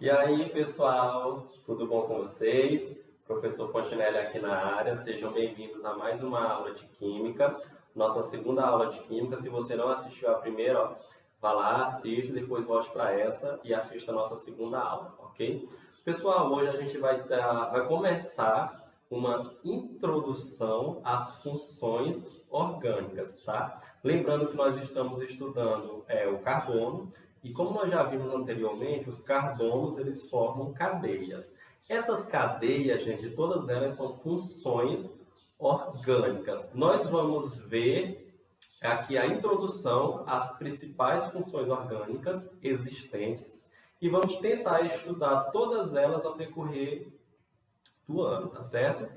E aí, pessoal, tudo bom com vocês? Professor Fontinelli aqui na área, sejam bem-vindos a mais uma aula de Química, nossa segunda aula de Química. Se você não assistiu a primeira, ó, vá lá, assista, depois volte para essa e assista a nossa segunda aula, ok? Pessoal, hoje a gente vai começar uma introdução às funções orgânicas, tá? Lembrando que nós estamos estudando o carbono, e como nós já vimos anteriormente, os carbonos eles formam cadeias. Essas cadeias, gente, todas elas são funções orgânicas. Nós vamos ver aqui a introdução às principais funções orgânicas existentes e vamos tentar estudar todas elas ao decorrer do ano, tá certo?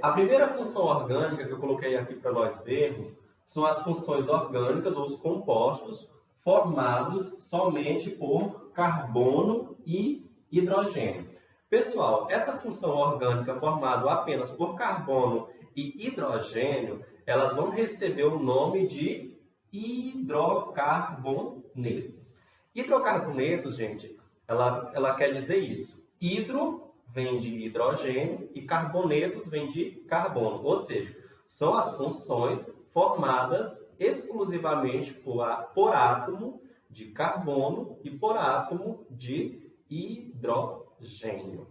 A primeira função orgânica que eu coloquei aqui para nós vermos são as funções orgânicas ou os compostos formados somente por carbono e hidrogênio. Pessoal, essa função orgânica formada apenas por carbono e hidrogênio, elas vão receber o nome de hidrocarbonetos. Hidrocarbonetos, gente, ela quer dizer isso. Hidro vem de hidrogênio e carbonetos vem de carbono, ou seja, são as funções formadas exclusivamente por átomo de carbono e por átomo de hidrogênio.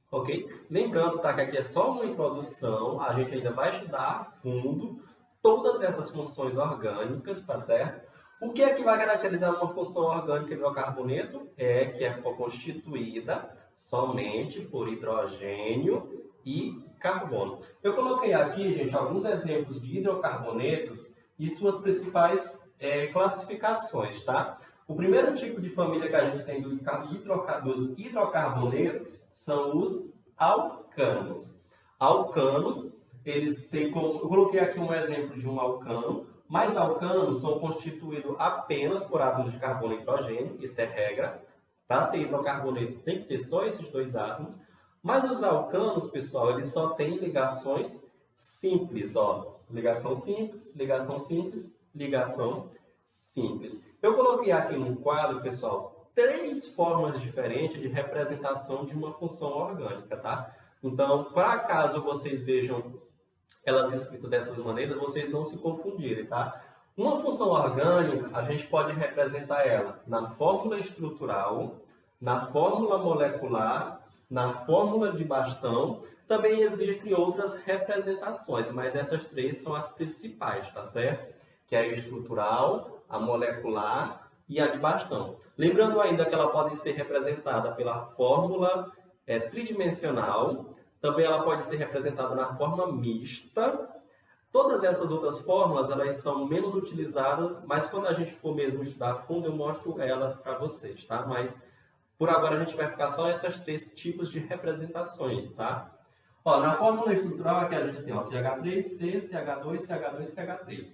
Ok? Lembrando, tá, que aqui é só uma introdução, a gente ainda vai estudar a fundo todas essas funções orgânicas, tá certo? O que é que vai caracterizar uma função orgânica hidrocarboneto? É que é constituída somente por hidrogênio e carbono. Eu coloquei aqui, gente, alguns exemplos de hidrocarbonetos e suas principais classificações, tá? O primeiro tipo de família que a gente tem dos hidrocarbonetos são os alcanos. Alcanos, eles têm como... Eu coloquei aqui um exemplo de um alcano, mas alcanos são constituídos apenas por átomos de carbono e hidrogênio, isso é regra. Para ser hidrocarboneto tem que ter só esses dois átomos. Mas os alcanos, pessoal, eles só têm ligações simples, ó. Ligação simples, ligação simples, ligação simples. Eu coloquei aqui no quadro, pessoal, 3 formas diferentes de representação de uma função orgânica, tá? Então, para caso vocês vejam elas escritas dessas maneiras, vocês não se confundirem, tá? Uma função orgânica, a gente pode representar ela na fórmula estrutural, na fórmula molecular, na fórmula de Bastão. Também existem outras representações, mas essas 3 são as principais, tá certo? Que é a estrutural, a molecular e a de Bastão. Lembrando ainda que ela pode ser representada pela fórmula tridimensional, também ela pode ser representada na forma mista. Todas essas outras fórmulas, elas são menos utilizadas, mas quando a gente for mesmo estudar a fundo, eu mostro elas para vocês, tá? Mas por agora a gente vai ficar só nessas 3 tipos de representações, tá? Ó, na fórmula estrutural aqui a gente tem ó, CH3, CH2, CH2, CH3.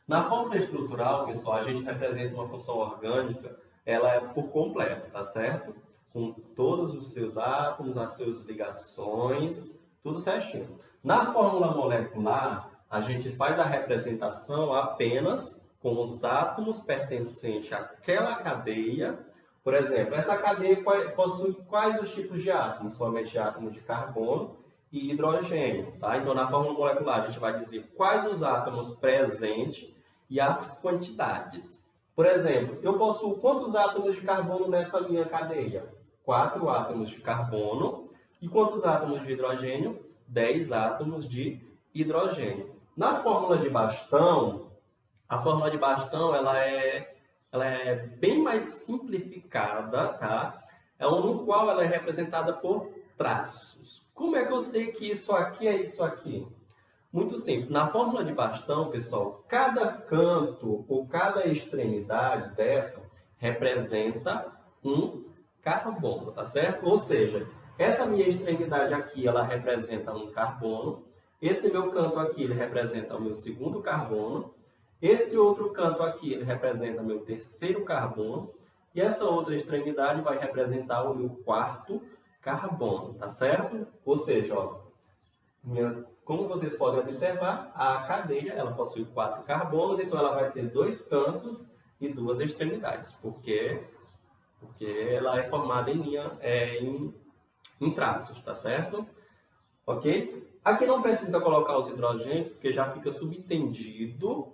Na fórmula estrutural, pessoal, a gente representa uma função orgânica, ela é por completo, tá certo? Com todos os seus átomos, as suas ligações, tudo certinho. Na fórmula molecular, a gente faz a representação apenas com os átomos pertencentes àquela cadeia. Por exemplo, essa cadeia possui quais os tipos de átomos? Somente átomos de carbono e hidrogênio, tá? Então, na fórmula molecular, a gente vai dizer quais os átomos presentes e as quantidades. Por exemplo, eu possuo quantos átomos de carbono nessa minha cadeia? 4 átomos de carbono. E quantos átomos de hidrogênio? 10 átomos de hidrogênio. Na fórmula de Bastão, a fórmula de Bastão ela é bem mais simplificada, tá? No qual ela é representada por traços. Como é que eu sei que isso aqui é isso aqui? Muito simples. Na fórmula de Bastão, pessoal, cada canto ou cada extremidade dessa representa um carbono, tá certo? Ou seja, essa minha extremidade aqui, ela representa um carbono. Esse meu canto aqui, ele representa o meu segundo carbono. Esse outro canto aqui, ele representa o meu terceiro carbono. E essa outra extremidade vai representar o meu quarto carbono, tá certo? Ou seja, ó, como vocês podem observar, a cadeia ela possui 4 carbonos, então ela vai ter 2 cantos e 2 extremidades, porque porque ela é formada em linha, em traços, tá certo? Ok? Aqui não precisa colocar os hidrogênios, porque já fica subentendido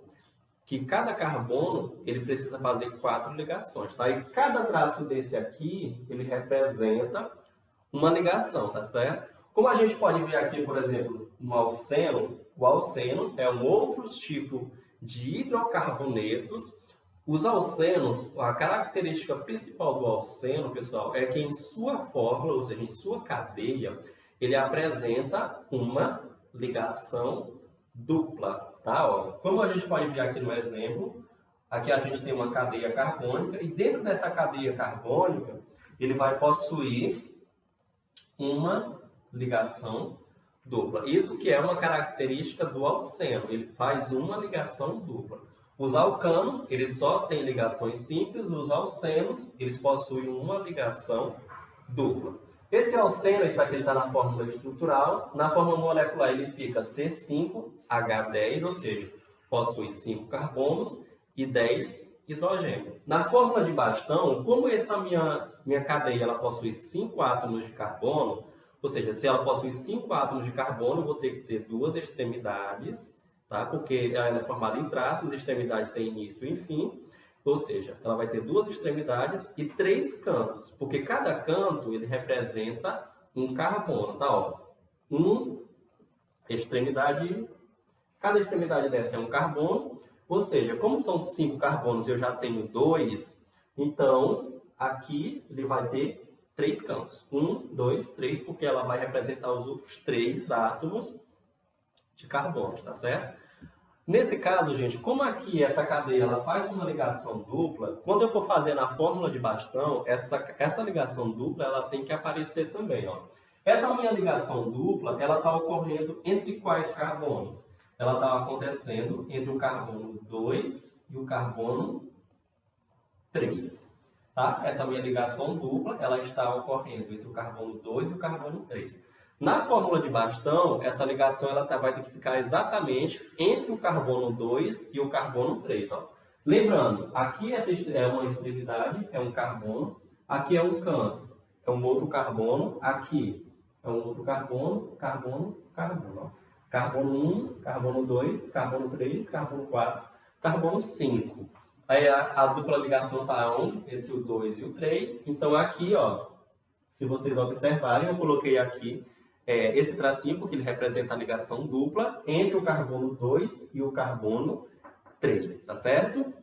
que cada carbono ele precisa fazer 4 ligações, tá? E cada traço desse aqui, ele representa uma ligação, tá certo? Como a gente pode ver aqui, por exemplo, no alceno, o alceno é um outro tipo de hidrocarbonetos. Os alcenos, a característica principal do alceno, pessoal, é que em sua fórmula, ou seja, em sua cadeia, ele apresenta uma ligação dupla, tá? Ó, como a gente pode ver aqui no exemplo, aqui a gente tem uma cadeia carbônica e dentro dessa cadeia carbônica, ele vai possuir uma ligação dupla. Isso que é uma característica do alceno, ele faz uma ligação dupla. Os alcanos, eles só têm ligações simples, os alcenos, eles possuem uma ligação dupla. Esse alceno, isso aqui está na fórmula estrutural, na fórmula molecular ele fica C5H10, ou seja, possui 5 carbonos e 10 hidrogênio. Na fórmula de bastão, como essa minha cadeia ela possui 5 átomos de carbono, ou seja, se ela possui 5 átomos de carbono, eu vou ter que ter 2 extremidades, tá? Porque ela é formada em traços, extremidades têm início e fim, ou seja, ela vai ter 2 extremidades e 3 cantos, porque cada canto ele representa um carbono, tá? Ó, cada extremidade dessa é um carbono, ou seja, como são 5 carbonos e eu já tenho 2, então aqui ele vai ter 3 cantos. 1, 2, 3, porque ela vai representar os outros 3 átomos de carbono, tá certo? Nesse caso, gente, como aqui essa cadeia ela faz uma ligação dupla, quando eu for fazer na fórmula de bastão, essa ligação dupla ela tem que aparecer também. Ó. Essa minha ligação dupla ela está ocorrendo entre quais carbonos? Ela está acontecendo entre o carbono 2 e o carbono 3. Tá? Essa minha ligação dupla ela está ocorrendo entre o carbono 2 e o carbono 3. Na fórmula de bastão, essa ligação ela vai ter que ficar exatamente entre o carbono 2 e o carbono 3. Ó. Lembrando, aqui essa é uma extremidade, é um carbono, aqui é um canto, é um outro carbono, aqui é um outro carbono, carbono, carbono. Ó. Carbono 1, carbono 2, carbono 3, carbono 4, carbono 5. Aí a dupla ligação está onde? Entre o 2 e o 3. Então aqui, ó, se vocês observarem, eu coloquei aqui esse tracinho, porque ele representa a ligação dupla entre o carbono 2 e o carbono 3, tá certo?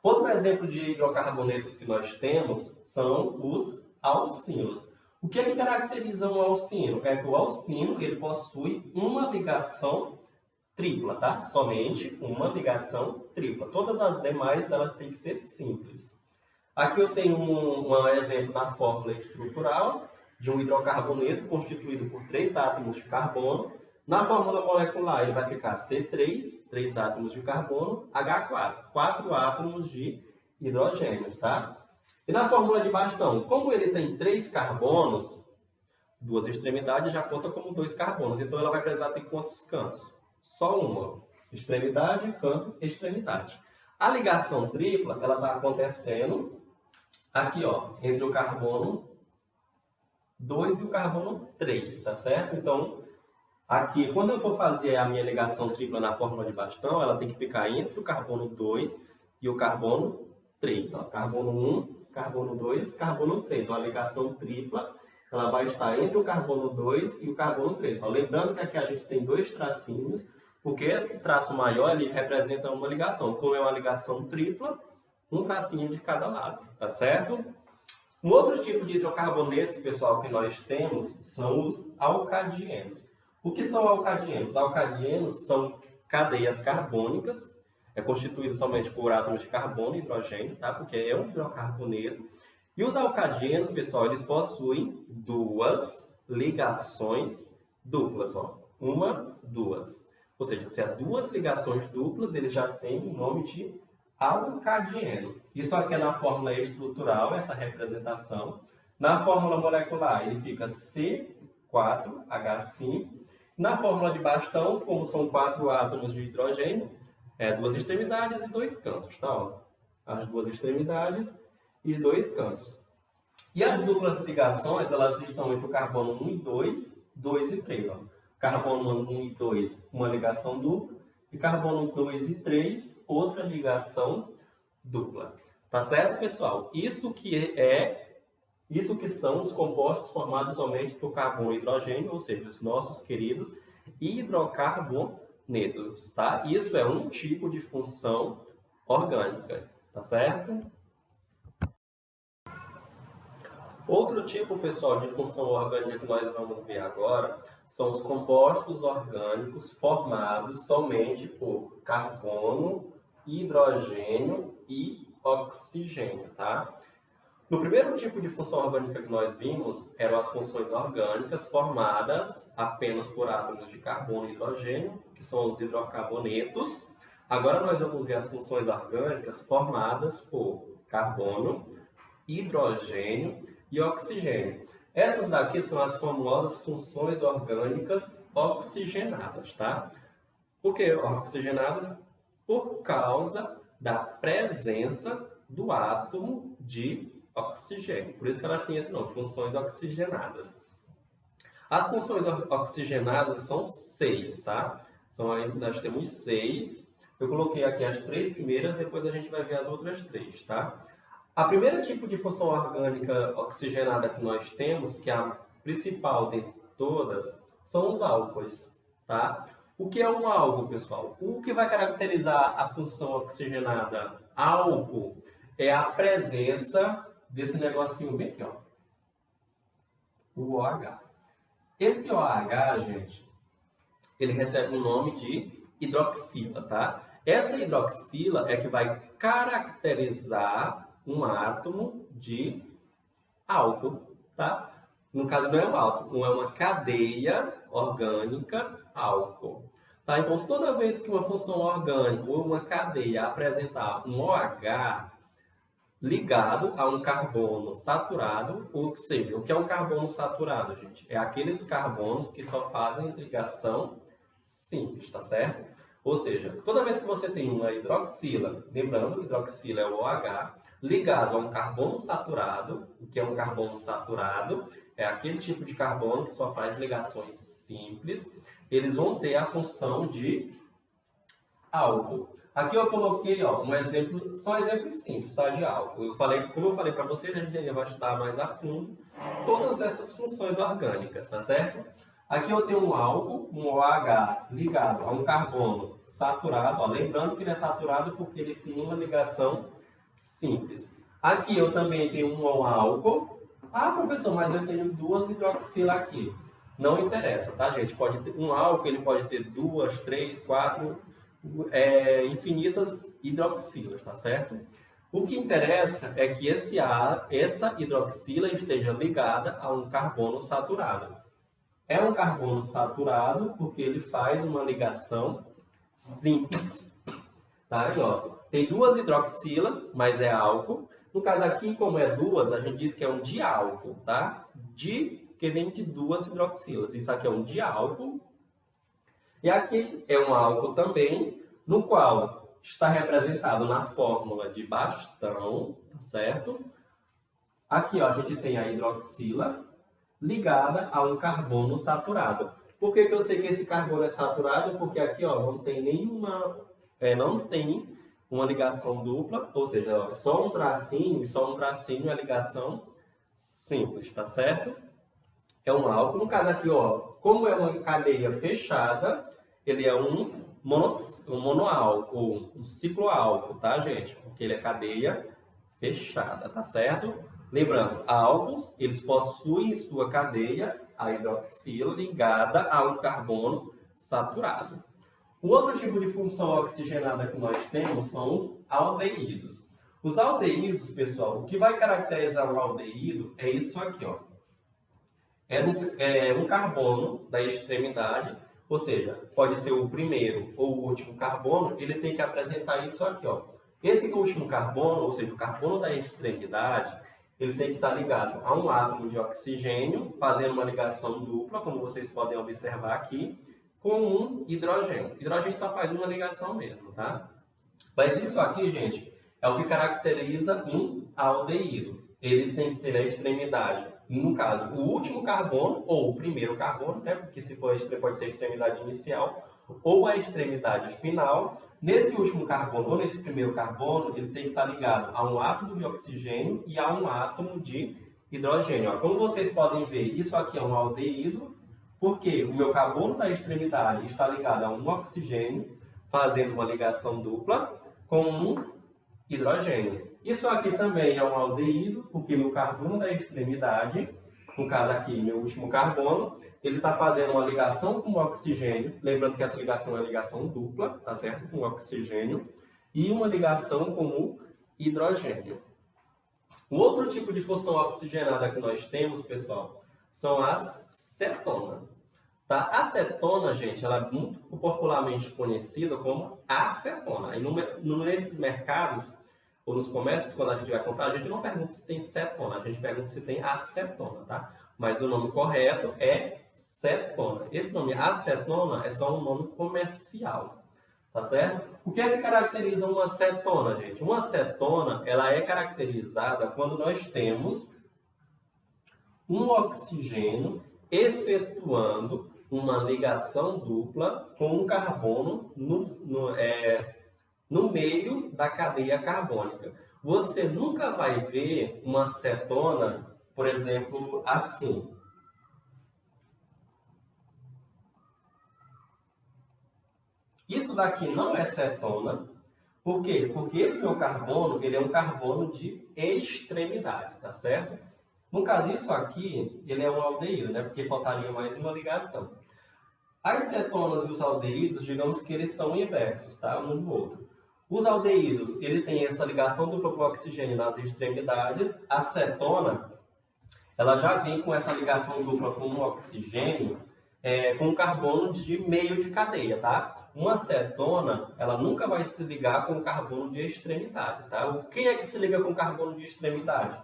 Outro exemplo de hidrocarbonetos que nós temos são os alcinos. O que é que caracteriza um alcino? É que o alcino ele possui uma ligação tripla, tá? Somente uma ligação tripla. Todas as demais elas têm que ser simples. Aqui eu tenho um exemplo na fórmula estrutural de um hidrocarboneto constituído por 3 átomos de carbono. Na fórmula molecular ele vai ficar C3, 3 átomos de carbono, H4, 4 átomos de hidrogênio, tá? E na fórmula de bastão, como ele tem 3 carbonos, 2 extremidades já conta como 2 carbonos. Então ela vai precisar ter quantos cantos? Só uma. Extremidade, canto, extremidade. A ligação tripla, ela está acontecendo aqui, ó, entre o carbono 2 e o carbono 3, tá certo? Então, aqui, quando eu for fazer a minha ligação tripla na fórmula de bastão, ela tem que ficar entre o carbono 2 e o carbono 3. Ó. Carbono 1, carbono 2, carbono 3. Uma ligação tripla, ela vai estar entre o carbono 2 e o carbono 3. Ó. Lembrando que aqui a gente tem 2 tracinhos, porque esse traço maior ele representa uma ligação. Como é uma ligação tripla, um tracinho de cada lado, tá certo? Um outro tipo de hidrocarbonetos, pessoal, que nós temos são os alcadienos. O que são alcadienos? Alcadienos são cadeias carbônicas, é constituído somente por átomos de carbono e hidrogênio, tá? Porque é um hidrocarboneto. E os alcadienos, pessoal, eles possuem 2 ligações duplas, ó. 1, 2. Ou seja, se há 2 ligações duplas, ele já tem o nome de alcadieno. Isso aqui é na fórmula estrutural, essa representação. Na fórmula molecular, ele fica C4H5. Na fórmula de bastão, como são 4 átomos de hidrogênio, 2 extremidades e 2 cantos, tá? Ó, as 2 extremidades e 2 cantos. E as duplas ligações, elas estão entre o carbono 1 e 2, 2 e 3. Ó. Carbono 1 e 2, uma ligação dupla, e carbono 2 e 3, outra ligação dupla. Tá certo, pessoal? Isso que são os compostos formados somente por carbono e hidrogênio, ou seja, os nossos queridos hidrocarbonetos, tá? Isso é um tipo de função orgânica, tá certo? Outro tipo, pessoal, de função orgânica que nós vamos ver agora são os compostos orgânicos formados somente por carbono, hidrogênio e oxigênio, tá? No primeiro tipo de função orgânica que nós vimos, eram as funções orgânicas formadas apenas por átomos de carbono e hidrogênio, que são os hidrocarbonetos. Agora nós vamos ver as funções orgânicas formadas por carbono, hidrogênio e oxigênio. Essas daqui são as famosas funções orgânicas oxigenadas, tá? Por que oxigenadas? Por causa da presença do átomo de oxigênio. Por isso que elas têm esse nome, funções oxigenadas. As funções oxigenadas são 6, tá? Nós temos 6. Eu coloquei aqui as 3 primeiras, depois a gente vai ver as outras 3, tá? A primeira tipo de função orgânica oxigenada que nós temos, que é a principal dentre todas, são os álcoois, tá? O que é um álcool, pessoal? O que vai caracterizar a função oxigenada álcool é a presença desse negocinho bem aqui, ó. O OH. Esse OH, gente, ele recebe o nome de hidroxila, tá? Essa hidroxila é que vai caracterizar um átomo de álcool, tá? No caso, não é um átomo, não é uma cadeia orgânica álcool. Tá? Então, toda vez que uma função orgânica ou uma cadeia apresentar um OH ligado a um carbono saturado, ou seja, o que é um carbono saturado, gente? É aqueles carbonos que só fazem ligação simples, tá certo? Ou seja, toda vez que você tem uma hidroxila, lembrando, hidroxila é o OH, ligado a um carbono saturado, o que é um carbono saturado? É aquele tipo de carbono que só faz ligações simples, eles vão ter a função de álcool. Aqui eu coloquei um exemplo, são exemplos simples, tá, de álcool. Como eu falei para vocês, a gente vai estudar mais a fundo todas essas funções orgânicas, tá certo? Aqui eu tenho um álcool, um OH ligado a um carbono saturado, lembrando que ele é saturado porque ele tem uma ligação simples. Aqui eu também tenho um álcool. Ah, professor, mas eu tenho 2 hidroxila aqui. Não interessa, tá, gente? Um álcool ele pode ter 2, 3, 4, infinitas hidroxilas, tá certo? O que interessa é que essa hidroxila esteja ligada a um carbono saturado. É um carbono saturado porque ele faz uma ligação simples. Tá? Aí, ó, tem 2 hidroxilas, mas é álcool. No caso aqui, como é 2, a gente diz que é um diálcool, tá? Que vem de 2 hidroxilas. Isso aqui é um diálcool. E aqui é um álcool também, no qual está representado na fórmula de bastão, tá certo? Aqui, ó, a gente tem a hidroxila ligada a um carbono saturado. Por que eu sei que esse carbono é saturado? Porque aqui, ó, não tem uma ligação dupla, ou seja, ó, só um tracinho e só um tracinho é ligação simples, tá certo? É um álcool. No caso aqui, ó, como é uma cadeia fechada, ele é um monoálcool, um cicloálcool, tá, gente? Porque ele é cadeia fechada, tá certo? Lembrando, álcools, eles possuem em sua cadeia a hidroxila ligada a um carbono saturado. O outro tipo de função oxigenada que nós temos são os aldeídos. Os aldeídos, pessoal, o que vai caracterizar um aldeído é isso aqui, ó. É um carbono da extremidade, ou seja, pode ser o primeiro ou o último carbono, ele tem que apresentar isso aqui, ó. Esse último carbono, ou seja, o carbono da extremidade, ele tem que estar ligado a um átomo de oxigênio, fazendo uma ligação dupla, como vocês podem observar aqui, com um hidrogênio. Hidrogênio só faz uma ligação mesmo, tá? Mas isso aqui, gente, é o que caracteriza um aldeído. Ele tem que ter a extremidade, no caso, o último carbono ou o primeiro carbono, né? Porque se for pode ser a extremidade inicial ou a extremidade final. Nesse último carbono ou nesse primeiro carbono, ele tem que estar ligado a um átomo de oxigênio e a um átomo de hidrogênio. Ó, como vocês podem ver, isso aqui é um aldeído, porque o meu carbono da extremidade está ligado a um oxigênio, fazendo uma ligação dupla com um hidrogênio. Isso aqui também é um aldeído, porque meu carbono da extremidade, no caso aqui, meu último carbono, ele está fazendo uma ligação com o oxigênio, lembrando que essa ligação é ligação dupla, tá certo? Com o oxigênio, e uma ligação com o hidrogênio. Um outro tipo de função oxigenada que nós temos, pessoal, são as cetonas. Tá? A cetona, gente, ela é muito popularmente conhecida como acetona. E nesses mercados, ou nos comércios, quando a gente vai comprar, a gente não pergunta se tem cetona, a gente pergunta se tem acetona, tá? Mas o nome correto é cetona. Esse nome acetona é só um nome comercial, tá certo? O que é que caracteriza uma cetona, gente? Uma cetona, ela é caracterizada quando nós temos um oxigênio efetuando uma ligação dupla com um carbono no meio da cadeia carbônica. Você nunca vai ver uma cetona, por exemplo, assim. Isso daqui não é cetona. Por quê? Porque esse meu carbono, ele é um carbono de extremidade, tá certo? No caso, isso aqui, ele é um aldeído, né? Porque faltaria mais uma ligação. As cetonas e os aldeídos, digamos que eles são inversos, tá? Um do outro. Os aldeídos, ele tem essa ligação dupla com o oxigênio nas extremidades. A cetona, ela já vem com essa ligação dupla com o oxigênio, com carbono de meio de cadeia, tá? Uma cetona, ela nunca vai se ligar com carbono de extremidade, tá? Quem é que se liga com carbono de extremidade?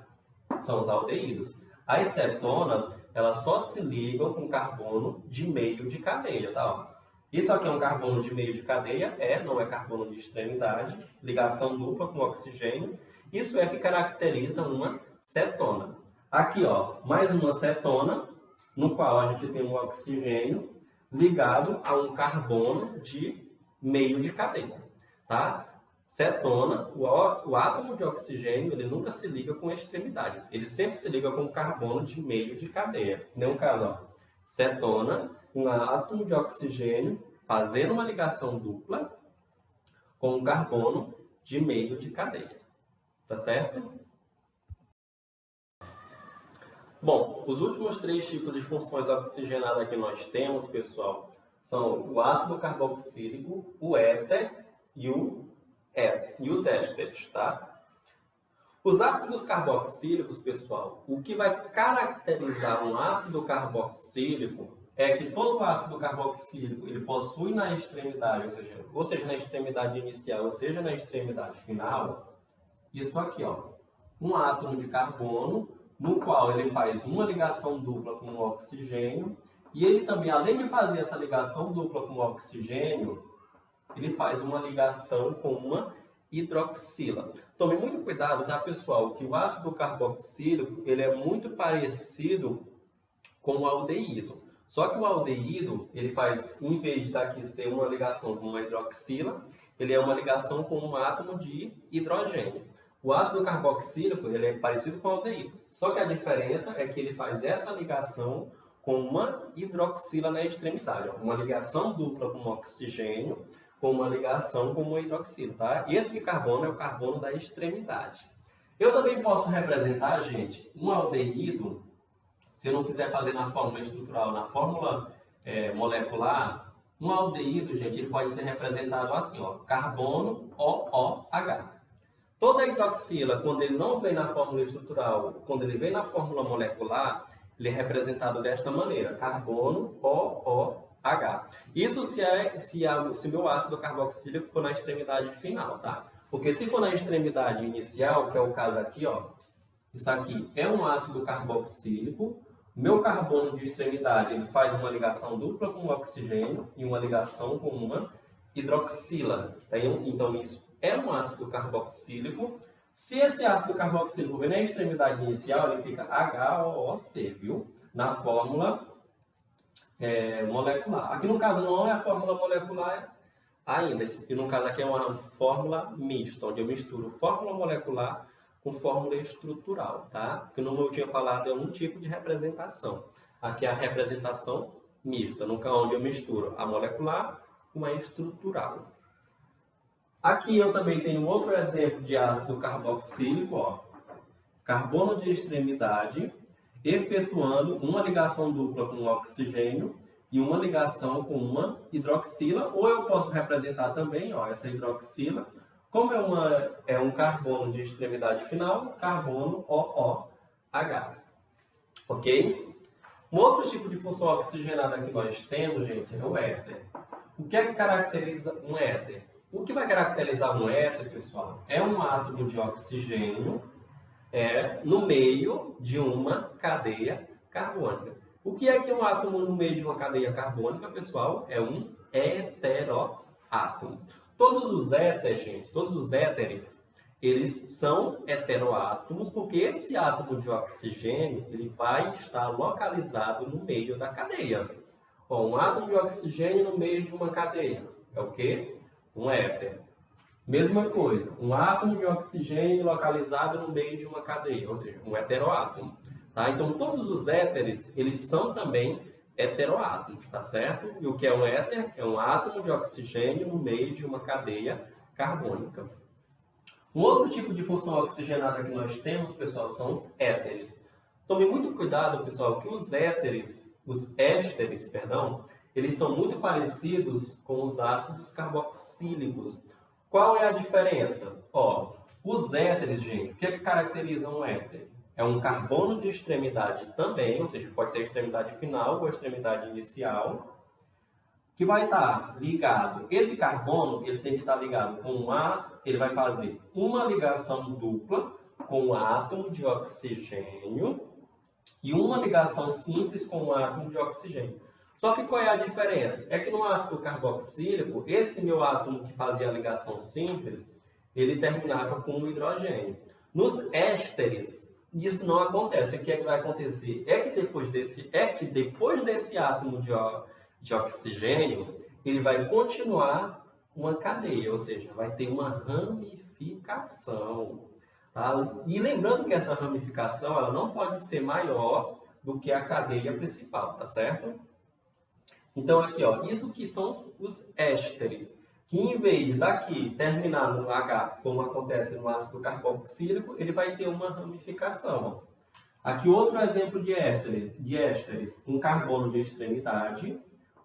São os aldeídos. As cetonas, elas só se ligam com carbono de meio de cadeia, tá? Ó. Isso aqui é um carbono de meio de cadeia, não é carbono de extremidade, ligação dupla com oxigênio. Isso é que caracteriza uma cetona. Aqui, ó, mais uma cetona, no qual a gente tem um oxigênio ligado a um carbono de meio de cadeia, tá? Cetona, o átomo de oxigênio, ele nunca se liga com extremidades. Ele sempre se liga com carbono de meio de cadeia. No caso, ó, cetona, um átomo de oxigênio fazendo uma ligação dupla com um carbono de meio de cadeia. Tá certo? Bom, os últimos 3 tipos de funções oxigenadas que nós temos, pessoal, são o ácido carboxílico, o éter e os ésteres, tá? Os ácidos carboxílicos, pessoal, o que vai caracterizar um ácido carboxílico é que todo ácido carboxílico ele possui na extremidade, ou seja, na extremidade inicial, ou seja, na extremidade final, isso aqui, ó, um átomo de carbono, no qual ele faz uma ligação dupla com o oxigênio, e ele também, além de fazer essa ligação dupla com o oxigênio, ele faz uma ligação com uma hidroxila. Tome muito cuidado, tá, pessoal? Que o ácido carboxílico, ele é muito parecido com o aldeído. Só que o aldeído, ele faz, em vez de daqui ser uma ligação com uma hidroxila, ele é uma ligação com um átomo de hidrogênio. O ácido carboxílico, ele é parecido com o aldeído. Só que a diferença é que ele faz essa ligação com uma hidroxila na extremidade. Ó. Uma ligação dupla com oxigênio, com uma ligação com uma hidroxila, tá? E esse carbono é o carbono da extremidade. Eu também posso representar, gente, um aldeído, se eu não quiser fazer na fórmula estrutural, na fórmula molecular, um aldeído, gente, ele pode ser representado assim, ó, carbono OOH. Toda hidroxila, quando ele não vem na fórmula estrutural, quando ele vem na fórmula molecular, ele é representado desta maneira, carbono OOH. Isso se meu ácido carboxílico for na extremidade final, tá? Porque se for na extremidade inicial, que é o caso aqui, ó, isso aqui é um ácido carboxílico, meu carbono de extremidade ele faz uma ligação dupla com o oxigênio e uma ligação com uma hidroxila. Então isso é um ácido carboxílico, Se esse ácido carboxílico vem na extremidade inicial, ele fica HOOC, viu? Na fórmula molecular. Aqui no caso não é a fórmula molecular ainda, e no caso aqui é uma fórmula mista, onde eu misturo fórmula molecular com fórmula estrutural, tá? Que como eu tinha falado, é um tipo de representação. Aqui é a representação mista, onde eu misturo a molecular com a estrutural. Aqui eu também tenho outro exemplo de ácido carboxílico, ó. Carbono de extremidade, efetuando uma ligação dupla com oxigênio e uma ligação com uma hidroxila, ou eu posso representar também, ó, essa hidroxila, como é um carbono de extremidade final, carbono OOH. Ok? Um outro tipo de função oxigenada que nós temos, gente, é o éter. O que é que caracteriza um éter? O que vai caracterizar um éter, pessoal, é um átomo de oxigênio no meio de uma cadeia carbônica. O que é que um átomo no meio de uma cadeia carbônica, pessoal? É um heteroátomo. Todos os éteres, gente, todos os éteres, eles são heteroátomos porque esse átomo de oxigênio ele vai estar localizado no meio da cadeia. Bom, um átomo de oxigênio no meio de uma cadeia é o quê? Um éter. Mesma coisa, um átomo de oxigênio localizado no meio de uma cadeia, ou seja, um heteroátomo. Tá? Então, todos os éteres, eles são também heteroátomos, tá certo? E o que é um éter? É um átomo de oxigênio no meio de uma cadeia carbônica. Um outro tipo de função oxigenada que nós temos, pessoal, são os éteres. Tome muito cuidado, pessoal, que os ésteres, eles são muito parecidos com os ácidos carboxílicos. Qual é a diferença? Ó, os éteres, gente, o que é que caracteriza um éter? É um carbono de extremidade também, ou seja, pode ser a extremidade final ou a extremidade inicial, que vai estar ligado. Esse carbono, ele tem que estar ligado com ele vai fazer uma ligação dupla com o átomo de oxigênio e uma ligação simples com o átomo de oxigênio. Só que qual é a diferença? É que no ácido carboxílico, esse meu átomo que fazia a ligação simples, ele terminava com um hidrogênio. Nos ésteres, isso não acontece. O que é que vai acontecer? É que depois desse átomo de oxigênio, ele vai continuar uma cadeia, ou seja, vai ter uma ramificação. Tá? E lembrando que essa ramificação ela não pode ser maior do que a cadeia principal, tá certo? Então aqui, ó, isso que são os ésteres, que em vez de daqui terminar no H, como acontece no ácido carboxílico, ele vai ter uma ramificação. Aqui outro exemplo de ésteres, um carbono de extremidade,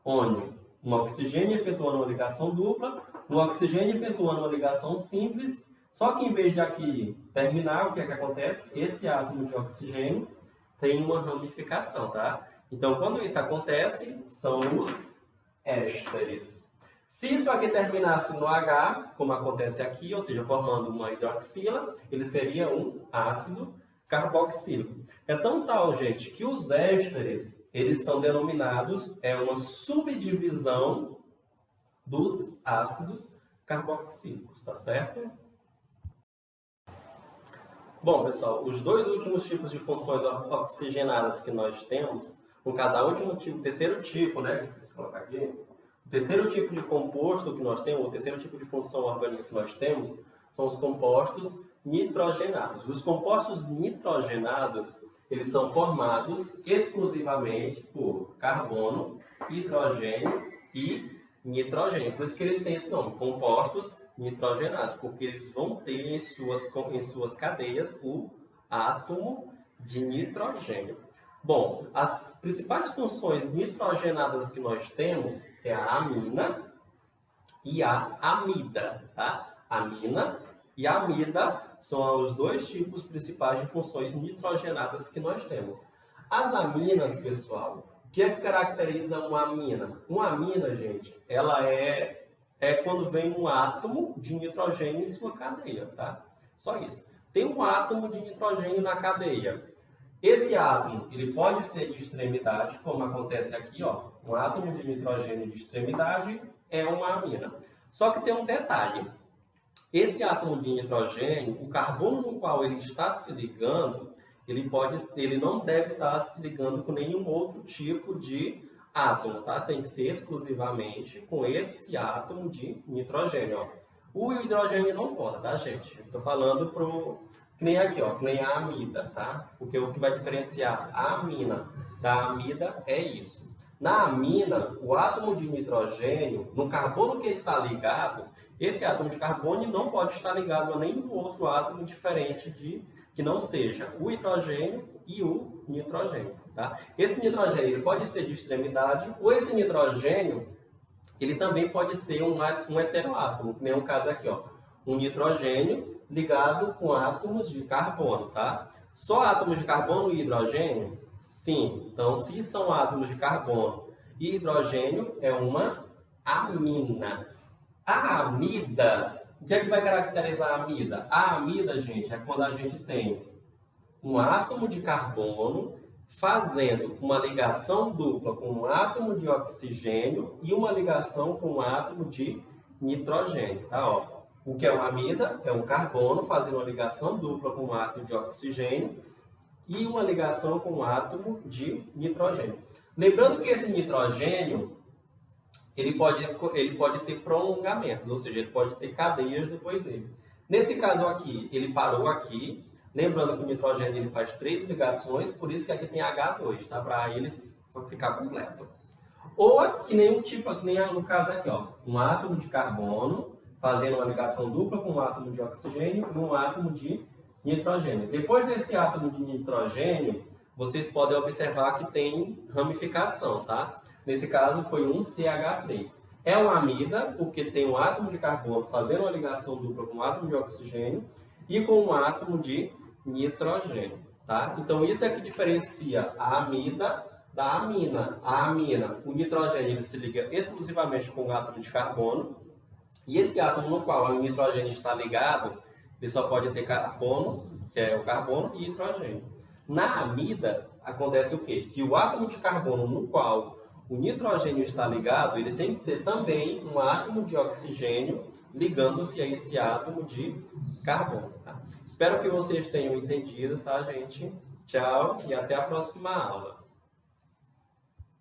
onde um oxigênio efetuando uma ligação dupla, um oxigênio efetuando uma ligação simples, só que em vez de aqui terminar, o que é que acontece? Esse átomo de oxigênio tem uma ramificação, tá? Então, quando isso acontece, são os ésteres. Se isso aqui terminasse no H, como acontece aqui, ou seja, formando uma hidroxila, ele seria um ácido carboxílico. É tão tal, gente, que os ésteres, eles são denominados, uma subdivisão dos ácidos carboxílicos, tá certo? Bom, pessoal, os dois últimos tipos de funções oxigenadas que nós temos, no caso, o terceiro tipo, né? Deixa eu colocar aqui. O terceiro tipo de composto que nós temos, o terceiro tipo de função orgânica que nós temos, são os compostos nitrogenados. Os compostos nitrogenados, eles são formados exclusivamente por carbono, hidrogênio e nitrogênio. Por isso que eles têm esse nome, compostos nitrogenados, porque eles vão ter em suas cadeias o átomo de nitrogênio. Bom, as principais funções nitrogenadas que nós temos é a amina e a amida, tá? Amina e amida são os dois tipos principais de funções nitrogenadas que nós temos. As aminas, pessoal, o que é que caracteriza uma amina? Uma amina, gente, ela é quando vem um átomo de nitrogênio em sua cadeia, tá? Só isso. Tem um átomo de nitrogênio na cadeia. Esse átomo, ele pode ser de extremidade, como acontece aqui, ó. Um átomo de nitrogênio de extremidade é uma amina. Só que tem um detalhe. Esse átomo de nitrogênio, o carbono no qual ele está se ligando, ele não deve estar se ligando com nenhum outro tipo de átomo, tá? Tem que ser exclusivamente com esse átomo de nitrogênio, ó. O hidrogênio não conta, tá, gente? Estou falando que nem aqui, ó, que nem a amida, tá? Porque o que vai diferenciar a amina da amida é isso. Na amina, o átomo de nitrogênio, no carbono que ele está ligado, esse átomo de carbono não pode estar ligado a nenhum outro átomo diferente que não seja o hidrogênio e o nitrogênio, tá? Esse nitrogênio ele pode ser de extremidade, ou esse nitrogênio ele também pode ser um heteroátomo, que nem o caso aqui, ó, um nitrogênio ligado com átomos de carbono, tá? Só átomos de carbono e hidrogênio? Sim. Então, se são átomos de carbono e hidrogênio, é uma amina. A amida, o que é que vai caracterizar a amida? A amida, gente, é quando a gente tem um átomo de carbono fazendo uma ligação dupla com um átomo de oxigênio e uma ligação com um átomo de nitrogênio, tá? Ó, o que é uma amida? É um carbono fazendo uma ligação dupla com um átomo de oxigênio e uma ligação com um átomo de nitrogênio. Lembrando que esse nitrogênio ele pode ter prolongamentos, ou seja, ele pode ter cadeias depois dele. Nesse caso aqui, ele parou aqui. Lembrando que o nitrogênio ele faz 3 ligações, por isso que aqui tem H2, tá? Para ele ficar completo. Ou que nem no caso aqui, ó, um átomo de carbono fazendo uma ligação dupla com um átomo de oxigênio e um átomo de nitrogênio. Depois desse átomo de nitrogênio, vocês podem observar que tem ramificação, tá? Nesse caso foi um CH3. É uma amida porque tem um átomo de carbono fazendo uma ligação dupla com um átomo de oxigênio e com um átomo de nitrogênio, tá? Então, isso é que diferencia a amida da amina. A amina, o nitrogênio ele se liga exclusivamente com o átomo de carbono, e esse átomo no qual o nitrogênio está ligado, ele só pode ter carbono, que é o carbono, e hidrogênio. Na amida, acontece o quê? Que o átomo de carbono no qual o nitrogênio está ligado, ele tem que ter também um átomo de oxigênio ligando-se a esse átomo de carbono. Tá? Espero que vocês tenham entendido, tá, gente? Tchau e até a próxima aula.